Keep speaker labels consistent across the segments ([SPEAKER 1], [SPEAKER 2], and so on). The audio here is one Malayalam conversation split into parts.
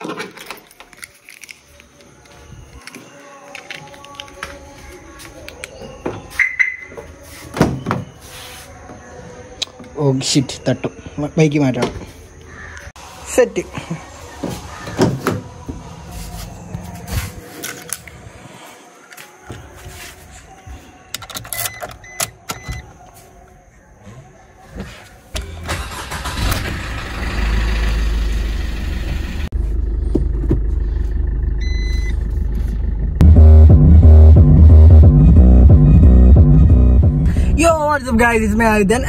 [SPEAKER 1] ഓ ഷിറ്റ്, തട്ടും. ബൈക്ക് മാറ്റണം. സെറ്റ്.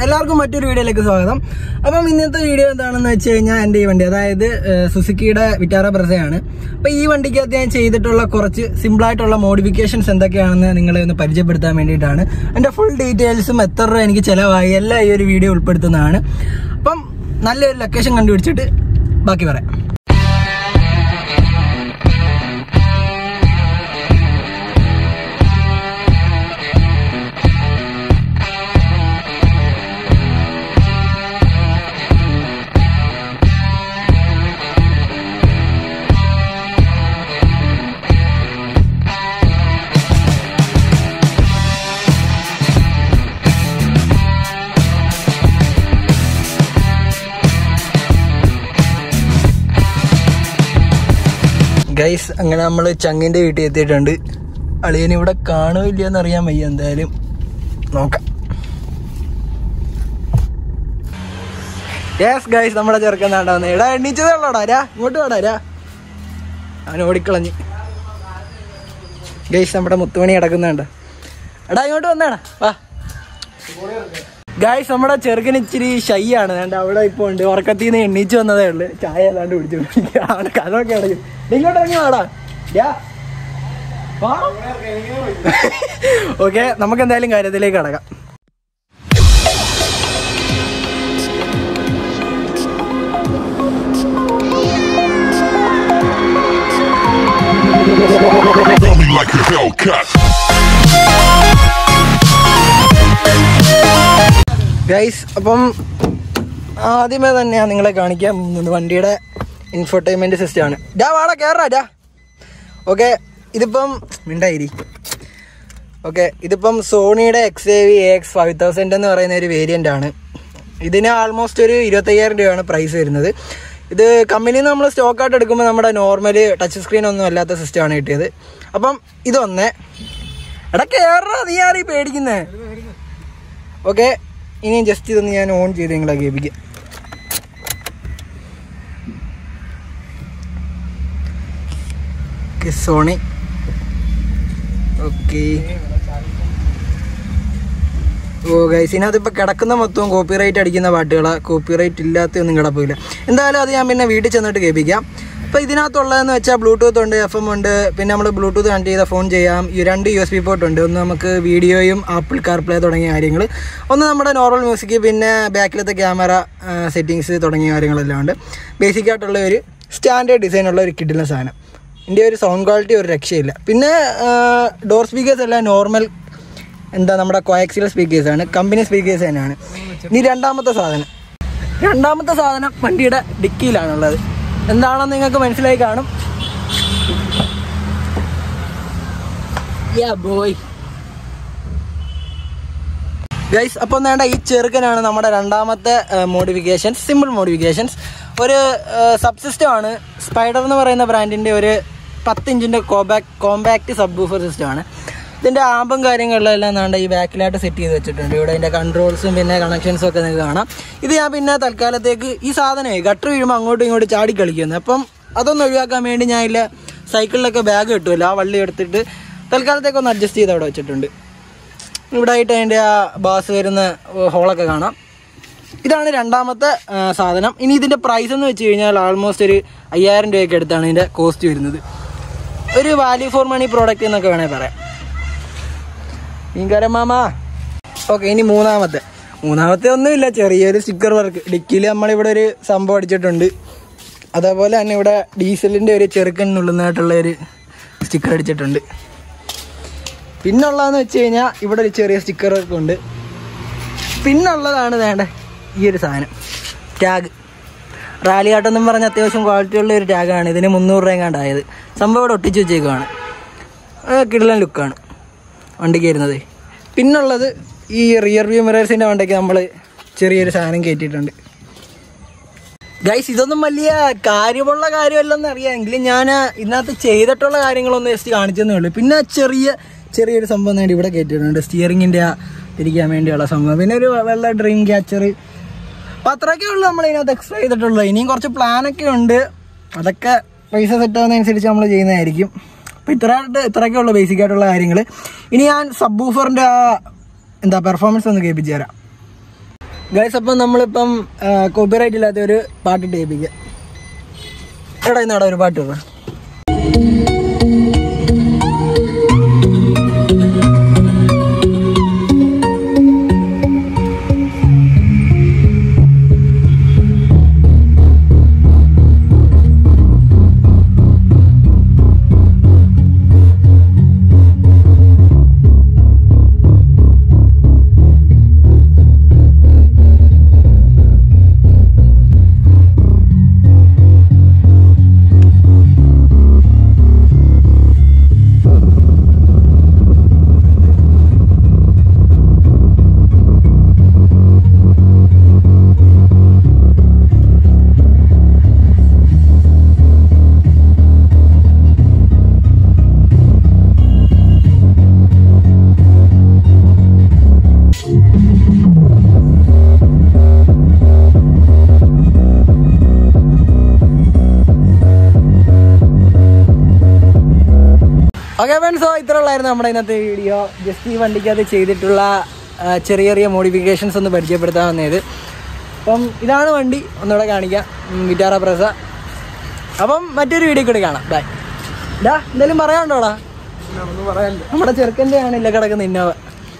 [SPEAKER 1] എല്ലാവർക്കും മറ്റൊരു വീഡിയോയിലേക്ക് സ്വാഗതം. അപ്പം ഇന്നത്തെ വീഡിയോ എന്താണെന്ന് വെച്ച് കഴിഞ്ഞാൽ എൻ്റെ ഈ വണ്ടി, അതായത് സുസുക്കിയുടെ വിറ്റാറ ബ്രസയാണ്. അപ്പം ഈ വണ്ടിക്കകത്ത് ഞാൻ ചെയ്തിട്ടുള്ള കുറച്ച് സിമ്പിളായിട്ടുള്ള മോഡിഫിക്കേഷൻസ് എന്തൊക്കെയാണെന്ന് നിങ്ങളെ ഒന്ന് പരിചയപ്പെടുത്താൻ വേണ്ടിയിട്ടാണ്. എൻ്റെ ഫുൾ ഡീറ്റെയിൽസും എത്ര രൂപ എനിക്ക് ചിലവായി എല്ലാം ഈ ഒരു വീഡിയോ ഉൾപ്പെടുത്തുന്നതാണ്. അപ്പം നല്ലൊരു ലൊക്കേഷൻ കണ്ടുപിടിച്ചിട്ട് ബാക്കി പറയാം. ഗൈസ്, അങ്ങനെ നമ്മൾ ചങ്ങിൻ്റെ വീട്ടിൽ എത്തിയിട്ടുണ്ട്. അളിയൻ ഇവിടെ കാണുമില്ല എന്നറിയാൻ വയ്യ, എന്തായാലും നോക്കാം. യെസ് ഗൈസ്, നമ്മുടെ ചെറുക്കൻ നാണ്ടാവുന്ന. എടാ എണ്ണീച്ചതേ ഉള്ളോടാ, രാ ഇങ്ങോട്ട് വേടാ. അവൻ ഓടിക്കളഞ്ഞ്. ഗൈസ്, നമ്മുടെ മുത്തുമണി കിടക്കുന്നുണ്ട്. എടാ ഇങ്ങോട്ട് വന്നേടാ, വാ. ഗൈസ്, നമ്മുടെ ചെറുക്കന് ഇച്ചിരി ഷൈ ആണ്. വേണ്ട അവിടെ ഇപ്പോൾ ഉണ്ട്. ഉറക്കത്തിൽ നിന്ന് എണ്ണീച്ച് വന്നതേ ഉള്ളു. ചായ ഏതാണ്ട് കുടിച്ചു. അവൻ്റെ കഥമൊക്കെ അടയ്ക്കും. ഇങ്ങോട്ട് ഇറങ്ങി വാടാ. ഓക്കെ, നമുക്ക് എന്തായാലും കാര്യത്തിലേക്ക് കടക്കാം. ഗൈസ്, അപ്പം ആദ്യമേ തന്നെയാണ് നിങ്ങളെ കാണിക്കാൻ പോകുന്നത് വണ്ടിയുടെ ഇൻഫോർടൈൻമെന്റ് സിസ്റ്റം ആണ്. വാടാ കയറാ. ഓക്കെ, ഇതിപ്പം മിണ്ടായിരി. ഓക്കെ, ഇതിപ്പം സോണിയുടെ XAV AX5000 എന്ന് പറയുന്ന ഒരു വേരിയൻ്റ് ആണ്. ഇതിന് ആൾമോസ്റ്റ് ഒരു 25,000 രൂപയാണ് പ്രൈസ് വരുന്നത്. ഇത് കമ്പനിയിൽ നിന്ന് നമ്മൾ സ്റ്റോക്കായിട്ട് എടുക്കുമ്പോൾ നമ്മുടെ നോർമൽ ടച്ച് സ്ക്രീൻ ഒന്നും അല്ലാത്ത സിസ്റ്റമാണ് കിട്ടിയത്. അപ്പം ഇതൊന്നേ. എടാ കയറാ, നീ ആരീ പേടിക്കുന്നേ? ഓക്കെ, ഇനിയും ജസ്റ്റ് ഇതൊന്ന് ഞാൻ ഓൺ ചെയ്ത് നിങ്ങളെ കേൾപ്പിക്കാം. സോണി. ഓക്കെ, ഓ ഗൈസ്, ഇതിനകത്തിപ്പോൾ കിടക്കുന്ന മൊത്തവും കോപ്പിറൈറ്റ് അടിക്കുന്ന പാട്ടുകളാണ്. കോപ്പിറൈറ്റ് ഇല്ലാത്തൊന്നും കിടപ്പില്ല. എന്തായാലും അത് ഞാൻ പിന്നെ വീട്ടിൽ ചെന്നിട്ട് കേൾപ്പിക്കാം. അപ്പോൾ ഇതിനകത്തുള്ളതെന്ന് വെച്ചാൽ ബ്ലൂടൂത്ത് ഉണ്ട്, FM ഉണ്ട്, പിന്നെ നമ്മൾ ബ്ലൂടൂത്ത് കണക്ട് ചെയ്ത ഫോൺ ചെയ്യാം. 2 USB പോർട്ട് ഉണ്ട്. ഒന്ന് നമുക്ക് വീഡിയോയും ആപ്പിൾ കാർപ്ലേ തുടങ്ങിയ കാര്യങ്ങൾ, ഒന്ന് നമ്മുടെ നോർമൽ മ്യൂസിക്, പിന്നെ ബാക്കിലത്തെ ക്യാമറ സെറ്റിങ്സ് തുടങ്ങിയ കാര്യങ്ങളെല്ലാം ഉണ്ട്. ബേസിക്കായിട്ടുള്ള ഒരു സ്റ്റാൻഡേർഡ് ഡിസൈനുള്ള ഒരു കിഡിലെ സാധനം. ഇതിൻ്റെ ഒരു സൗണ്ട് ക്വാളിറ്റി ഒരു രക്ഷയില്ല. പിന്നെ ഡോർ സ്പീക്കേഴ്സ് എല്ലാം നോർമൽ നമ്മുടെ കോയാക്സിയൽ സ്പീക്കേഴ്സാണ്, കമ്പനി സ്പീക്കേഴ്സ് തന്നെയാണ്. ഇനി രണ്ടാമത്തെ സാധനം വണ്ടിയുടെ ഡിക്കിയിലാണുള്ളത്. എന്താണെന്ന് നിങ്ങൾക്ക് മനസ്സിലായി കാണും. ഗൈസ്, അപ്പം വേണ്ട ഈ ചെറുക്കനാണ് നമ്മുടെ രണ്ടാമത്തെ മോഡിഫിക്കേഷൻസ്, സിമ്പിൾ മോഡിഫിക്കേഷൻസ്. ഒരു സബ് സിസ്റ്റം ആണ്. സ്പൈഡർ എന്ന് പറയുന്ന ബ്രാൻഡിൻ്റെ ഒരു 10 ഇഞ്ചിൻ്റെ കോമ്പാക്റ്റ് സബ് വൂഫർ സിസ്റ്റമാണ്. ഇതിൻ്റെ ആമ്പും കാര്യങ്ങളിലെല്ലാം നാണ്ട ഈ ബാക്കിലായിട്ട് സെറ്റ് ചെയ്ത് വെച്ചിട്ടുണ്ട്. ഇവിടെ ഇതിൻ്റെ കൺട്രോൾസും പിന്നെ കണക്ഷൻസും ഒക്കെ നിങ്ങൾക്ക് കാണാം. ഇത് ഞാൻ പിന്നെ തൽക്കാലത്തേക്ക് ഈ സാധനമേ ഗട്ടർ വീഴുമ്പോൾ അങ്ങോട്ടും ഇങ്ങോട്ടും ചാടി കളിക്കുന്നത്. അപ്പം അതൊന്ന് ഒഴിവാക്കാൻ വേണ്ടി ഞാൻ ഇല്ല സൈക്കിളിലൊക്കെ ബാഗ് കിട്ടുമല്ലോ, ആ വള്ളി എടുത്തിട്ട് തൽക്കാലത്തേക്കൊന്ന് അഡ്ജസ്റ്റ് ചെയ്ത് അവിടെ വെച്ചിട്ടുണ്ട്. ഇവിടെ ആയിട്ട് അതിൻ്റെ ആ ബാസ് വരുന്ന ഹോളൊക്കെ കാണാം. ഇതാണ് രണ്ടാമത്തെ സാധനം. ഇനി ഇതിൻ്റെ പ്രൈസ് എന്ന് വെച്ച് കഴിഞ്ഞാൽ ആൾമോസ്റ്റ് ഒരു 5,000 രൂപയ്ക്ക് അടുത്താണ് ഇതിൻ്റെ കോസ്റ്റ് വരുന്നത്. ഒരു വാല്യൂ ഫോർ മണി പ്രോഡക്റ്റ് എന്നൊക്കെ വേണമെങ്കിൽ പറയാം. മീൻകാരൻ മാമാ. ഓക്കെ, ഇനി മൂന്നാമത്തെ ഒന്നുമില്ല, ചെറിയൊരു സ്റ്റിക്കർ വർക്ക്. ഡിക്കിയിൽ നമ്മളിവിടെ ഒരു സംഭവം അടിച്ചിട്ടുണ്ട്. അതേപോലെ തന്നെ ഇവിടെ ഡീസലിൻ്റെ ഒരു ചെറുക്കൻ നുള്ളുന്നതായിട്ടുള്ള ഒരു സ്റ്റിക്കർ അടിച്ചിട്ടുണ്ട്. പിന്നുള്ളതെന്ന് വെച്ച് കഴിഞ്ഞാൽ ഇവിടെ ഒരു ചെറിയ സ്റ്റിക്കർ വർക്ക് ഉണ്ട്. പിന്നുള്ളതാണ് വേണ്ട ഈ ഒരു സാധനം, ടാഗ്. റാലി ആട്ടെന്നും പറഞ്ഞ അത്യാവശ്യം ക്വാളിറ്റിയുള്ള ഒരു ടാഗാണ്. ഇതിന് 300 രൂപ എങ്ങാണ്ടായത്. സംഭവം ഇവിടെ ഒട്ടിച്ച് വെച്ചേക്കുവാണ്. കിടിലൻ ലുക്കാണ് വണ്ടിക്ക് വരുന്നത്. പിന്നുള്ളത് ഈ റിയർ വ്യൂ മിറേഴ്സിൻ്റെ വണ്ടിക്ക് നമ്മൾ ചെറിയൊരു സാധനം കയറ്റിയിട്ടുണ്ട്. ഗൈസ്, ഇതൊന്നും വലിയ കാര്യമുള്ള കാര്യമല്ലെന്ന് അറിയാമെങ്കിലും ഞാൻ ഇതിനകത്ത് ചെയ്തിട്ടുള്ള കാര്യങ്ങളൊന്നും ജസ്റ്റ് കാണിച്ചെന്നേ ഉള്ളൂ. പിന്നെ ചെറിയൊരു സംഭവം നേടി ഇവിടെ കയറ്റിയിട്ടുണ്ട്. സ്റ്റിയറിങ്ങിൻ്റെ തിരിക്കാൻ വേണ്ടിയുള്ള സംഭവം. പിന്നെ ഒരു വെള്ള ഡ്രീം ക്യാച്ചർ. അപ്പോൾ അത്രയൊക്കെ ഉള്ളൂ നമ്മൾ ഇതിനകത്ത് എക്സ്ട്രാ ചെയ്തിട്ടുള്ളത്. ഇനിയും കുറച്ച് പ്ലാനൊക്കെ ഉണ്ട്. അതൊക്കെ പൈസ സെറ്റാകുന്നതനുസരിച്ച് നമ്മൾ ചെയ്യുന്നതായിരിക്കും. അപ്പോൾ ഇത്രയൊക്കെ ഉള്ളൂ ബേസിക് ആയിട്ടുള്ള കാര്യങ്ങൾ. ഇനി ഞാൻ സബ് വൂഫറിൻ്റെ പെർഫോമൻസ് ഒന്ന് കേൾപ്പിച്ച് തരാം ഗൈസ്. അപ്പം നമ്മളിപ്പം കോപ്പിറൈറ്റ് ഇല്ലാത്ത ഒരു പാട്ടിട്ട് കേൾപ്പിക്കാം. ഇന്നവിടെ ഒരു പാട്ട് ഇടാം. ഓക്കെ ഫ്രണ്ട്സ്, ഇത്ര ഉള്ളായിരുന്നു നമ്മുടെ ഇന്നത്തെ വീഡിയോ. ജസ്റ്റ് ഈ വണ്ടിക്ക് അത് ചെയ്തിട്ടുള്ള ചെറിയ മോഡിഫിക്കേഷൻസ് ഒന്ന് പരിചയപ്പെടുത്താൻ വന്നത്. അപ്പം ഇതാണ് വണ്ടി, ഒന്നുകൂടെ കാണിക്കാം. വിറ്റാറ പ്രസ. അപ്പം മറ്റൊരു വീഡിയോ കൂടി കാണാം. ബൈ. എന്തെങ്കിലും പറയാനുണ്ടോടാ?
[SPEAKER 2] ഒന്നും പറയാനില്ല.
[SPEAKER 1] നമ്മുടെ ചെറുക്കൻ്റെ ആണില്ല കിടക്കുന്ന ഇന്നോവ.